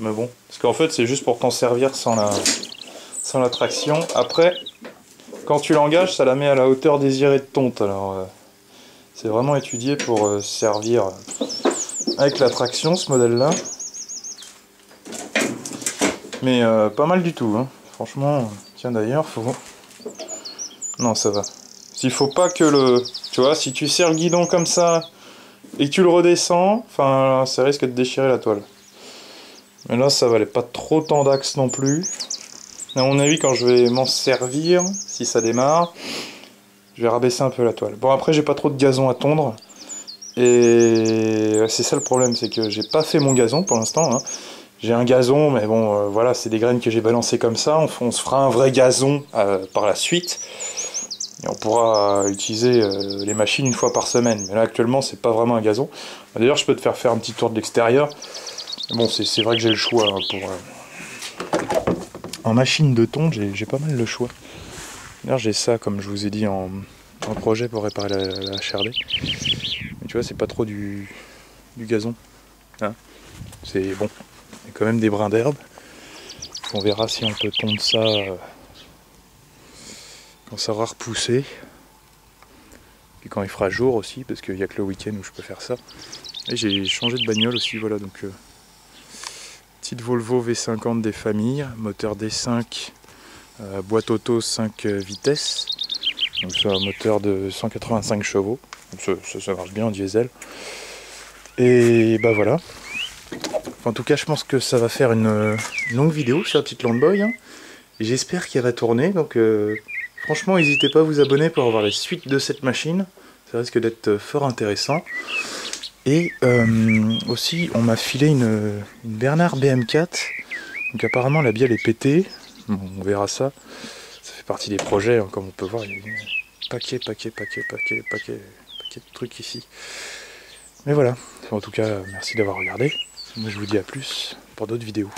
Mais bon, parce qu'en fait, c'est juste pour t'en servir sans la traction. Après, quand tu l'engages, ça la met à la hauteur désirée de tonte. Alors, c'est vraiment étudié pour servir avec la traction, ce modèle-là. Mais pas mal du tout, hein. Franchement, tiens d'ailleurs, faut... non, ça va. Il faut pas que le... tu vois, si tu serres le guidon comme ça et que tu le redescends, enfin, ça risque de déchirer la toile. Mais là, ça valait pas trop tant d'axe non plus. À mon avis, quand je vais m'en servir, si ça démarre, je vais rabaisser un peu la toile. Bon, après, j'ai pas trop de gazon à tondre. Et c'est ça le problème, c'est que j'ai pas fait mon gazon pour l'instant. Hein. J'ai un gazon, mais bon, voilà, c'est des graines que j'ai balancées comme ça. On se fera un vrai gazon par la suite. Et on pourra utiliser les machines une fois par semaine. Mais là, actuellement, c'est pas vraiment un gazon. D'ailleurs, je peux te faire un petit tour de l'extérieur. Bon, c'est vrai que j'ai le choix. Hein, en machine de tonte, j'ai pas mal le choix. D'ailleurs, j'ai ça, comme je vous ai dit, en projet pour réparer la HRD. Mais tu vois, c'est pas trop du gazon. Hein, c'est bon. Il y a quand même des brins d'herbe. On verra si on peut tondre ça... quand ça va repousser, puis quand il fera jour aussi, parce qu'il n'y a que le week-end où je peux faire ça. Et j'ai changé de bagnole aussi, voilà, donc petite Volvo V50 des familles, moteur D5, boîte auto 5 vitesses, donc c'est un moteur de 185 chevaux, donc ça marche bien en diesel. Et bah voilà, Enfin, en tout cas, je pense que ça va faire une longue vidéo sur la petite Landboy. Hein. Et j'espère qu'elle va tourner. Donc, franchement, n'hésitez pas à vous abonner pour avoir la suite de cette machine. Ça risque d'être fort intéressant. Et aussi, on m'a filé une Bernard BM4. Donc, apparemment, la bielle est pétée. Bon, on verra ça. Ça fait partie des projets, hein, comme on peut voir. Il y a paquet de trucs ici. Mais voilà. En tout cas, merci d'avoir regardé. Moi, je vous dis à plus pour d'autres vidéos.